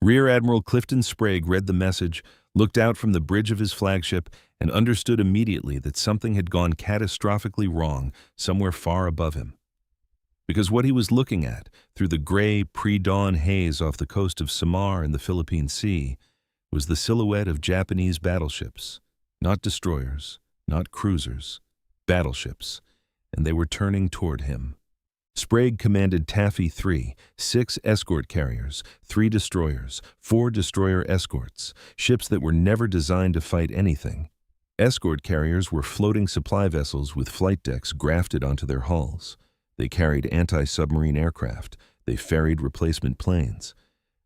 Rear Admiral Clifton Sprague read the message, looked out from the bridge of his flagship, and understood immediately that something had gone catastrophically wrong somewhere far above him. Because what he was looking at, through the gray, pre-dawn haze off the coast of Samar in the Philippine Sea, was the silhouette of Japanese battleships. Not destroyers, not cruisers, battleships, and they were turning toward him. Sprague commanded Taffy 3, 6 escort carriers, 3 destroyers, 4 destroyer escorts, ships that were never designed to fight anything. Escort carriers were floating supply vessels with flight decks grafted onto their hulls. They carried anti-submarine aircraft. They ferried replacement planes.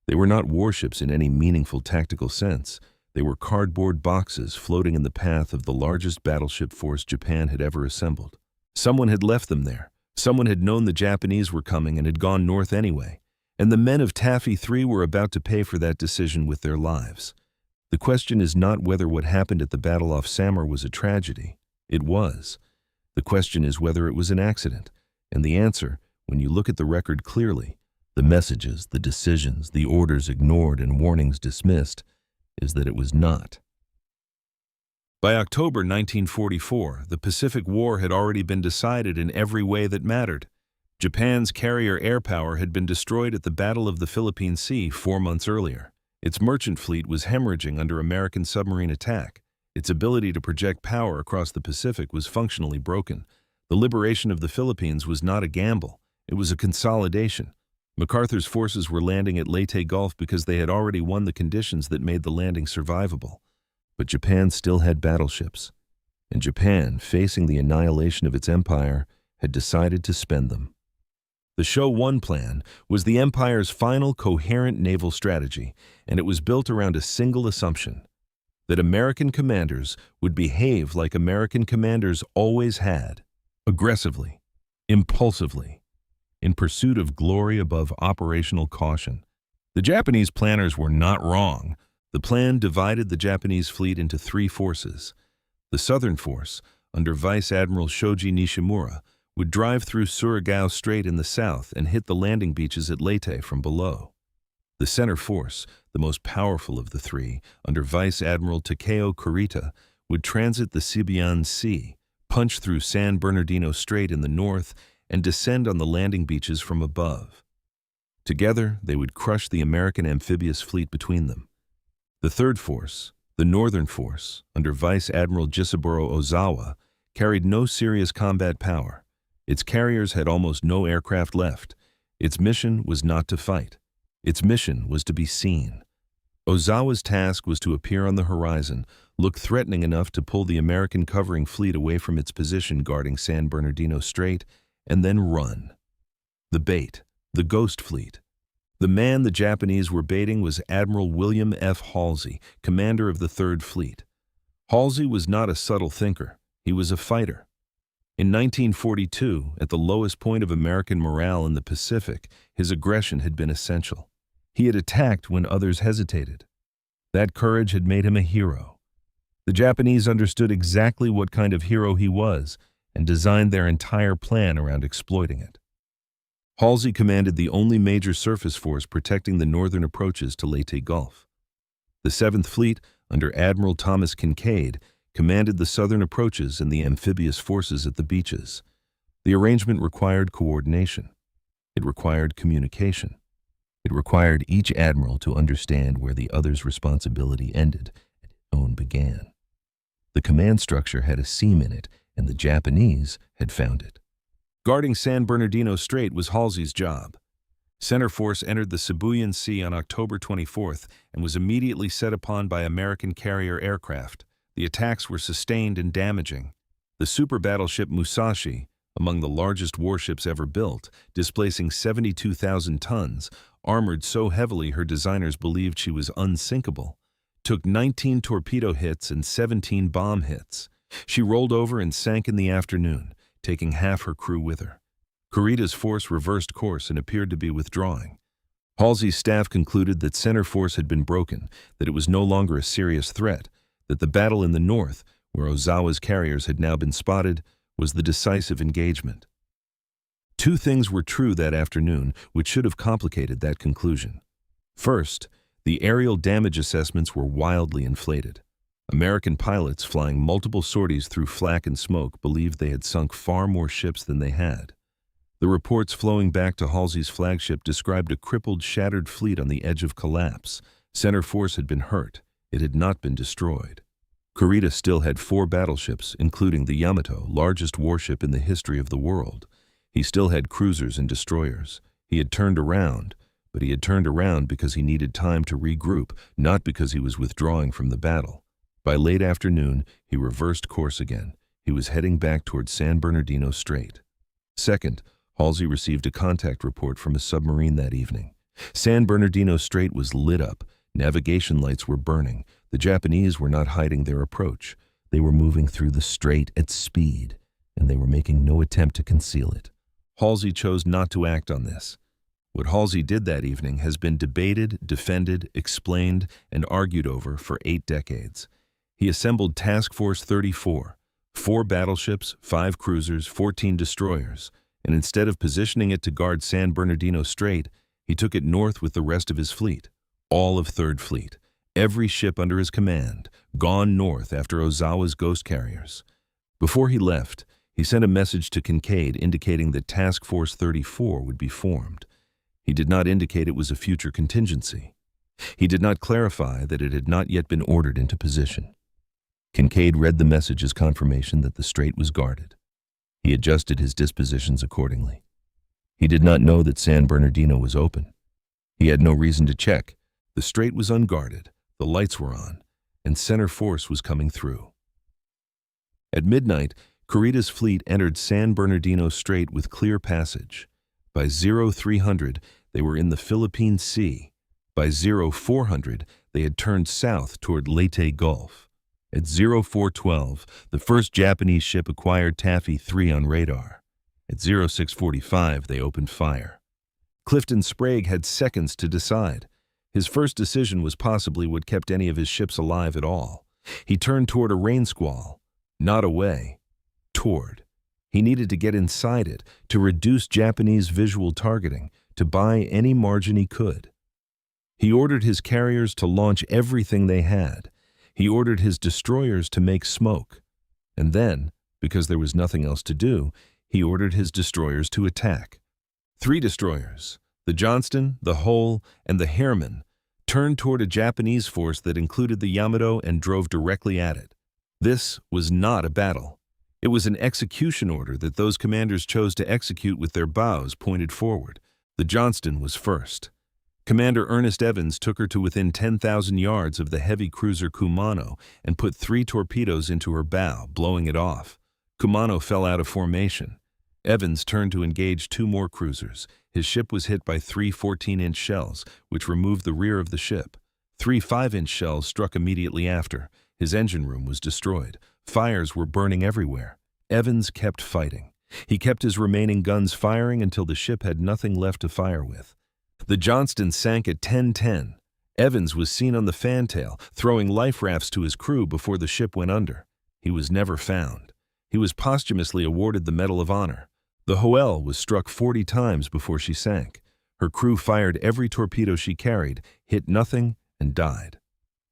They were not warships in any meaningful tactical sense. They were cardboard boxes floating in the path of the largest battleship force Japan had ever assembled. Someone had left them there. Someone had known the Japanese were coming and had gone north anyway, and the men of Taffy 3 were about to pay for that decision with their lives. The question is not whether what happened at the battle off Samar was a tragedy. It was. The question is whether it was an accident, and the answer, when you look at the record clearly, the messages, the decisions, the orders ignored and warnings dismissed, is that it was not. By October 1944, the Pacific War had already been decided in every way that mattered. Japan's carrier air power had been destroyed at the Battle of the Philippine Sea 4 months earlier. Its merchant fleet was hemorrhaging under American submarine attack. Its ability to project power across the Pacific was functionally broken. The liberation of the Philippines was not a gamble. It was a consolidation. MacArthur's forces were landing at Leyte Gulf because they had already won the conditions that made the landing survivable. But Japan still had battleships, and Japan, facing the annihilation of its empire, had decided to spend them. The Show 1 plan was the empire's final coherent naval strategy, and it was built around a single assumption: that American commanders would behave like American commanders always had, aggressively, impulsively, in pursuit of glory above operational caution. The Japanese planners were not wrong. The plan divided the Japanese fleet into 3 forces. The Southern Force, under Vice Admiral Shoji Nishimura, would drive through Surigao Strait in the south and hit the landing beaches at Leyte from below. The Center Force, the most powerful of the 3, under Vice Admiral Takeo Kurita, would transit the Sibian Sea, punch through San Bernardino Strait in the north, and descend on the landing beaches from above. Together, they would crush the American amphibious fleet between them. The Third Force, the Northern Force, under Vice Admiral Jisaburo Ozawa, carried no serious combat power. Its carriers had almost no aircraft left. Its mission was not to fight. Its mission was to be seen. Ozawa's task was to appear on the horizon, look threatening enough to pull the American covering fleet away from its position guarding San Bernardino Strait, and then run. The bait, the ghost fleet. The man the Japanese were baiting was Admiral William F. Halsey, commander of the Third Fleet. Halsey was not a subtle thinker. He was a fighter. In 1942, at the lowest point of American morale in the Pacific, his aggression had been essential. He had attacked when others hesitated. That courage had made him a hero. The Japanese understood exactly what kind of hero he was and designed their entire plan around exploiting it. Halsey commanded the only major surface force protecting the northern approaches to Leyte Gulf. The 7th Fleet, under Admiral Thomas Kincaid, commanded the southern approaches and the amphibious forces at the beaches. The arrangement required coordination. It required communication. It required each admiral to understand where the other's responsibility ended and his own began. The command structure had a seam in it, and the Japanese had found it. Guarding San Bernardino Strait was Halsey's job. Center Force entered the Sibuyan Sea on October 24th and was immediately set upon by American carrier aircraft. The attacks were sustained and damaging. The super battleship Musashi, among the largest warships ever built, displacing 72,000 tons, armored so heavily her designers believed she was unsinkable, took 19 torpedo hits and 17 bomb hits. She rolled over and sank in the afternoon, taking half her crew with her. Kurita's force reversed course and appeared to be withdrawing. Halsey's staff concluded that Center Force had been broken, that it was no longer a serious threat, that the battle in the north, where Ozawa's carriers had now been spotted, was the decisive engagement. 2 things were true that afternoon which should have complicated that conclusion. First, The aerial damage assessments were wildly inflated. American pilots flying multiple sorties through flak and smoke believed they had sunk far more ships than they had. The reports flowing back to Halsey's flagship described a crippled, shattered fleet on the edge of collapse. Center force had been hurt. It had not been destroyed. Kurita still had 4 battleships, including the Yamato, largest warship in the history of the world. He still had cruisers and destroyers. He had turned around, but he had turned around because he needed time to regroup, not because he was withdrawing from the battle. By late afternoon, he reversed course again. He was heading back toward San Bernardino Strait. Second, Halsey received a contact report from a submarine that evening. San Bernardino Strait was lit up. Navigation lights were burning. The Japanese were not hiding their approach. They were moving through the strait at speed, and they were making no attempt to conceal it. Halsey chose not to act on this. What Halsey did that evening has been debated, defended, explained, and argued over for 8 decades. He assembled Task Force 34, 4 battleships, 5 cruisers, 14 destroyers, and instead of positioning it to guard San Bernardino Strait, he took it north with the rest of his fleet, all of Third Fleet, every ship under his command, gone north after Ozawa's ghost carriers. Before he left, he sent a message to Kincaid indicating that Task Force 34 would be formed. He did not indicate it was a future contingency. He did not clarify that it had not yet been ordered into position. Kincaid read the message as confirmation that the strait was guarded. He adjusted his dispositions accordingly. He did not know that San Bernardino was open. He had no reason to check. The strait was unguarded, the lights were on, and center force was coming through. At midnight, Kurita's fleet entered San Bernardino Strait with clear passage. By 0300, they were in the Philippine Sea. By 0400, they had turned south toward Leyte Gulf. At 0412, the first Japanese ship acquired Taffy 3 on radar. At 0645, they opened fire. Clifton Sprague had seconds to decide. His first decision was possibly what kept any of his ships alive at all. He turned toward a rain squall, not away, toward. He needed to get inside it, to reduce Japanese visual targeting, to buy any margin he could. He ordered his carriers to launch everything they had. He ordered his destroyers to make smoke. And then, because there was nothing else to do, he ordered his destroyers to attack. 3 destroyers, the Johnston, the Hole, and the Harriman, turned toward a Japanese force that included the Yamato and drove directly at it. This was not a battle. It was an execution order that those commanders chose to execute with their bows pointed forward. The Johnston was first. Commander Ernest Evans took her to within 10,000 yards of the heavy cruiser Kumano and put 3 torpedoes into her bow, blowing it off. Kumano fell out of formation. Evans turned to engage 2 more cruisers. His ship was hit by 3 14-inch shells, which removed the rear of the ship. 3 5-inch shells struck immediately after. His engine room was destroyed. Fires were burning everywhere. Evans kept fighting. He kept his remaining guns firing until the ship had nothing left to fire with. The Johnston sank at 10:10. Evans was seen on the fantail, throwing life rafts to his crew before the ship went under. He was never found. He was posthumously awarded the Medal of Honor. The Hoel was struck 40 times before she sank. Her crew fired every torpedo she carried, hit nothing, and died.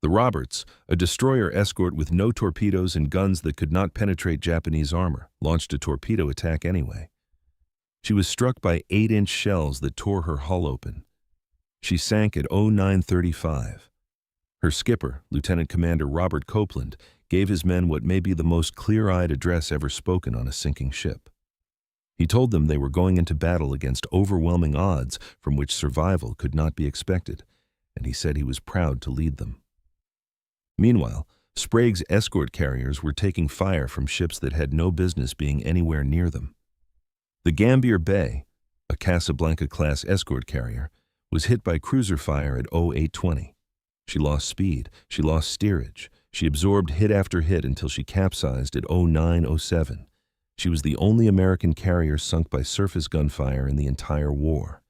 The Roberts, a destroyer escort with no torpedoes and guns that could not penetrate Japanese armor, launched a torpedo attack anyway. She was struck by 8-inch shells that tore her hull open. She sank at 0935. Her skipper, Lieutenant Commander Robert Copeland, gave his men what may be the most clear-eyed address ever spoken on a sinking ship. He told them they were going into battle against overwhelming odds from which survival could not be expected, and he said he was proud to lead them. Meanwhile, Sprague's escort carriers were taking fire from ships that had no business being anywhere near them. The Gambier Bay, a Casablanca-class escort carrier, was hit by cruiser fire at 0820. She lost speed, she lost steerage, she absorbed hit after hit until she capsized at 0907. She was the only American carrier sunk by surface gunfire in the entire war.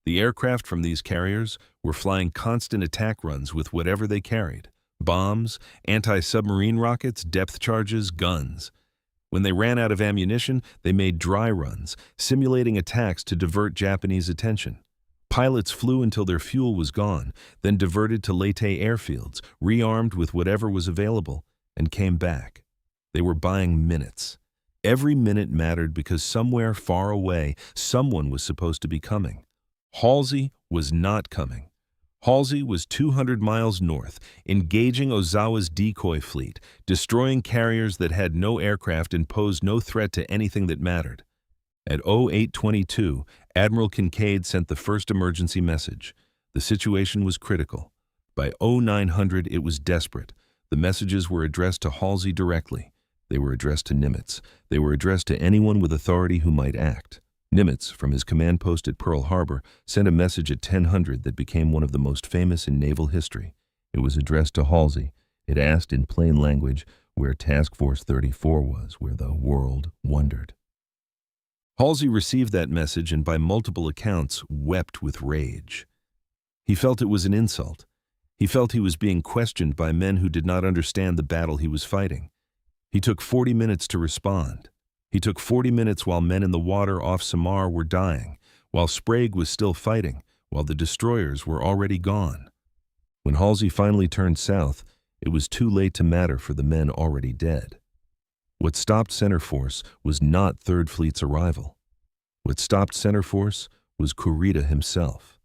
The aircraft from these carriers were flying constant attack runs with whatever they carried: bombs, anti-submarine rockets, depth charges, guns. When they ran out of ammunition, they made dry runs, simulating attacks to divert Japanese attention. Pilots flew until their fuel was gone, then diverted to Leyte airfields, rearmed with whatever was available, and came back. They were buying minutes. Every minute mattered because somewhere far away, someone was supposed to be coming. Halsey was not coming. Halsey was 200 miles north, engaging Ozawa's decoy fleet, destroying carriers that had no aircraft and posed no threat to anything that mattered. At 0822, Admiral Kincaid sent the first emergency message. The situation was critical. By 0900, it was desperate. The messages were addressed to Halsey directly. They were addressed to Nimitz. They were addressed to anyone with authority who might act. Nimitz, from his command post at Pearl Harbor, sent a message at 1000 that became one of the most famous in naval history. It was addressed to Halsey. It asked in plain language where Task Force 34 was, where the world wondered. Halsey received that message and by multiple accounts wept with rage. He felt it was an insult. He felt he was being questioned by men who did not understand the battle he was fighting. He took 40 minutes to respond. He took 40 minutes while men in the water off Samar were dying, while Sprague was still fighting, while the destroyers were already gone. When Halsey finally turned south, it was too late to matter for the men already dead. What stopped Center Force was not Third Fleet's arrival. What stopped Center Force was Kurita himself.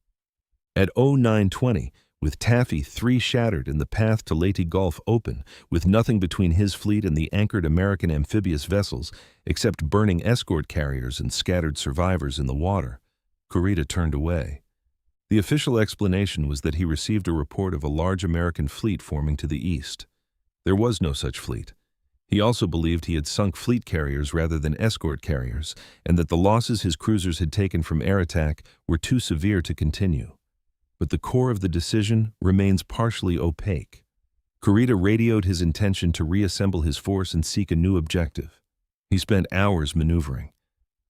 At 0920, with Taffy 3 shattered and the path to Leyte Gulf open, with nothing between his fleet and the anchored American amphibious vessels except burning escort carriers and scattered survivors in the water, Kurita turned away. The official explanation was that he received a report of a large American fleet forming to the east. There was no such fleet. He also believed he had sunk fleet carriers rather than escort carriers, and that the losses his cruisers had taken from air attack were too severe to continue. But the core of the decision remains partially opaque. Kurita radioed his intention to reassemble his force and seek a new objective. He spent hours maneuvering.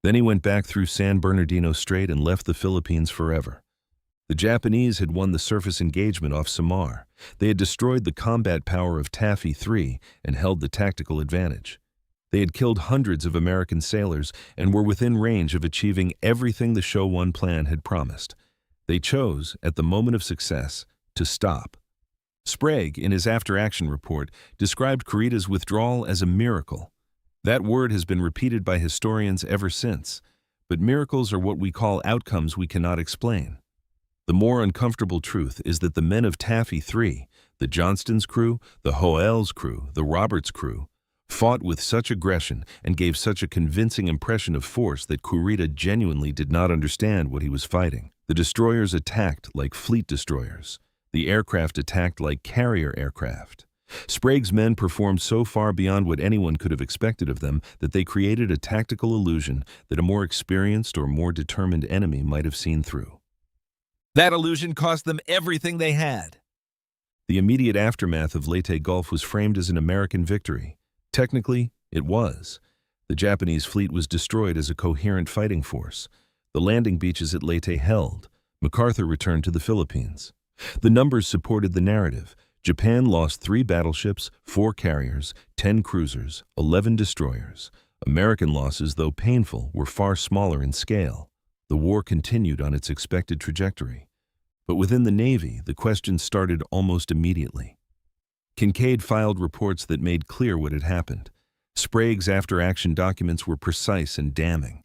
Then he went back through San Bernardino Strait and left the Philippines forever. The Japanese had won the surface engagement off Samar. They had destroyed the combat power of Taffy 3 and held the tactical advantage. They had killed hundreds of American sailors and were within range of achieving everything the Show 1 plan had promised. They chose, at the moment of success, to stop. Sprague, in his after-action report, described Kurita's withdrawal as a miracle. That word has been repeated by historians ever since, but miracles are what we call outcomes we cannot explain. The more uncomfortable truth is that the men of Taffy 3, the Johnston's crew, the Hoel's crew, the Roberts' crew, fought with such aggression and gave such a convincing impression of force that Kurita genuinely did not understand what he was fighting. The destroyers attacked like fleet destroyers. The aircraft attacked like carrier aircraft. Sprague's men performed so far beyond what anyone could have expected of them that they created a tactical illusion that a more experienced or more determined enemy might have seen through. That illusion cost them everything they had. The immediate aftermath of Leyte Gulf was framed as an American victory. Technically, it was. The Japanese fleet was destroyed as a coherent fighting force. The landing beaches at Leyte held. MacArthur returned to the Philippines. The numbers supported the narrative. Japan lost 3 battleships, 4 carriers, 10 cruisers, 11 destroyers. American losses, though painful, were far smaller in scale. The war continued on its expected trajectory. But within the Navy, the questions started almost immediately. Kincaid filed reports that made clear what had happened. Sprague's after-action documents were precise and damning.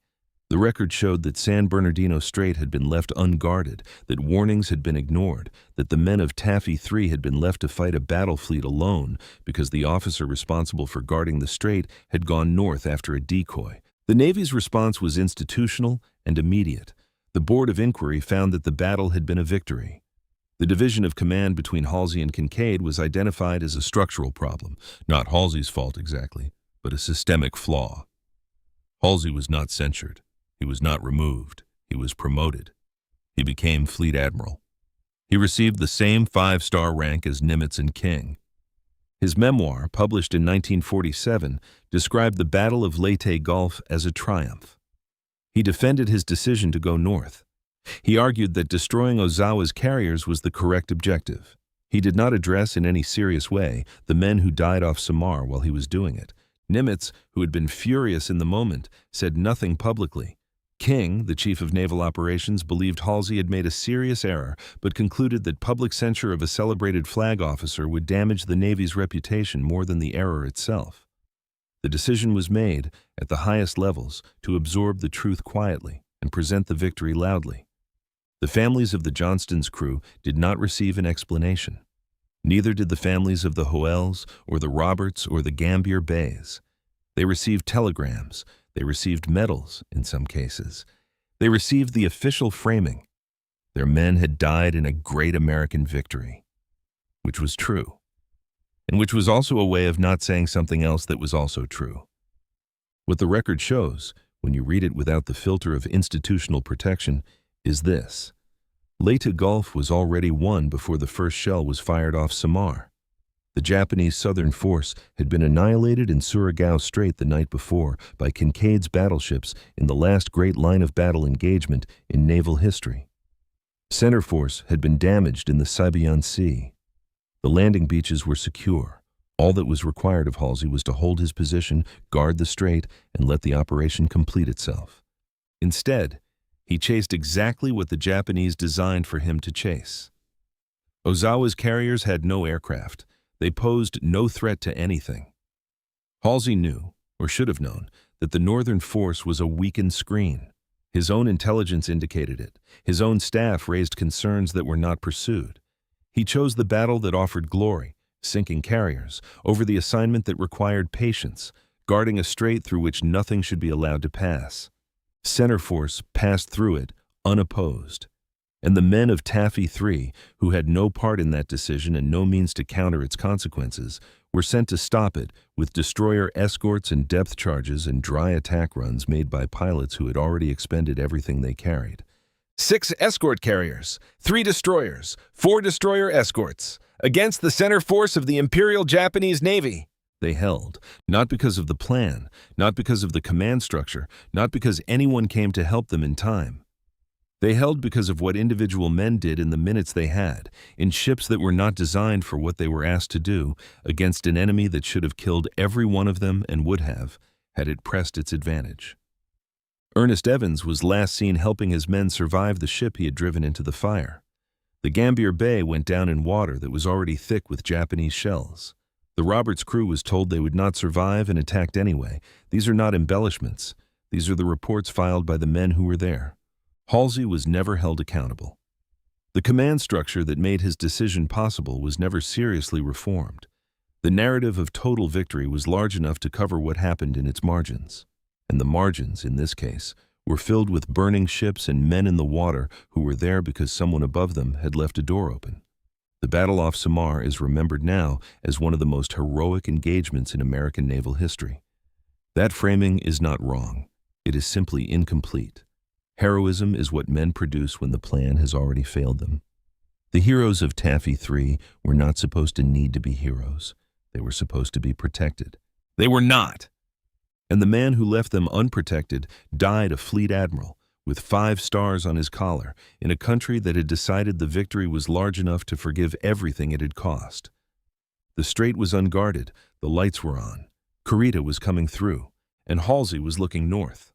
The record showed that San Bernardino Strait had been left unguarded, that warnings had been ignored, that the men of Taffy 3 had been left to fight a battle fleet alone because the officer responsible for guarding the strait had gone north after a decoy. The Navy's response was institutional and immediate. The Board of Inquiry found that the battle had been a victory. The division of command between Halsey and Kincaid was identified as a structural problem, not Halsey's fault exactly, but a systemic flaw. Halsey was not censured. He was not removed. He was promoted. He became Fleet Admiral. He received the same 5-star rank as Nimitz and King. His memoir, published in 1947, described the Battle of Leyte Gulf as a triumph. He defended his decision to go north. He argued that destroying Ozawa's carriers was the correct objective. He did not address in any serious way the men who died off Samar while he was doing it. Nimitz, who had been furious in the moment, said nothing publicly. King, the chief of naval operations, believed Halsey had made a serious error, but concluded that public censure of a celebrated flag officer would damage the Navy's reputation more than the error itself. The decision was made, at the highest levels, to absorb the truth quietly and present the victory loudly. The families of the Johnston's crew did not receive an explanation. Neither did the families of the Hoels or the Roberts or the Gambier Bays. They received telegrams. They received medals, in some cases. They received the official framing. Their men had died in a great American victory, which was true, and which was also a way of not saying something else that was also true. What the record shows, when you read it without the filter of institutional protection, is this. Leyte Gulf was already won before the first shell was fired off Samar. The Japanese southern force had been annihilated in Surigao Strait the night before by Kincaid's battleships in the last great line-of-battle engagement in naval history. Center force had been damaged in the Sibeon Sea. The landing beaches were secure. All that was required of Halsey was to hold his position, guard the strait, and let the operation complete itself. Instead, he chased exactly what the Japanese designed for him to chase. Ozawa's carriers had no aircraft. They posed no threat to anything. Halsey knew, or should have known, that the northern force was a weakened screen. His own intelligence indicated it. His own staff raised concerns that were not pursued. He chose the battle that offered glory, sinking carriers, over the assignment that required patience, guarding a strait through which nothing should be allowed to pass. Center force passed through it, unopposed. And the men of Taffy III, who had no part in that decision and no means to counter its consequences, were sent to stop it with destroyer escorts and depth charges and dry attack runs made by pilots who had already expended everything they carried. 6 escort carriers, 3 destroyers, 4 destroyer escorts, against the center force of the Imperial Japanese Navy. They held, not because of the plan, not because of the command structure, not because anyone came to help them in time. They held because of what individual men did in the minutes they had, in ships that were not designed for what they were asked to do, against an enemy that should have killed every one of them and would have, had it pressed its advantage. Ernest Evans was last seen helping his men survive the ship he had driven into the fire. The Gambier Bay went down in water that was already thick with Japanese shells. The Roberts crew was told they would not survive and attacked anyway. These are not embellishments. These are the reports filed by the men who were there. Halsey was never held accountable. The command structure that made his decision possible was never seriously reformed. The narrative of total victory was large enough to cover what happened in its margins. And the margins, in this case, were filled with burning ships and men in the water who were there because someone above them had left a door open. The battle off Samar is remembered now as one of the most heroic engagements in American naval history. That framing is not wrong. It is simply incomplete. Heroism is what men produce when the plan has already failed them. The heroes of Taffy III were not supposed to need to be heroes. They were supposed to be protected. They were not! And the man who left them unprotected died a fleet admiral, with 5 stars on his collar, in a country that had decided the victory was large enough to forgive everything it had cost. The strait was unguarded, the lights were on, Kurita was coming through, and Halsey was looking north.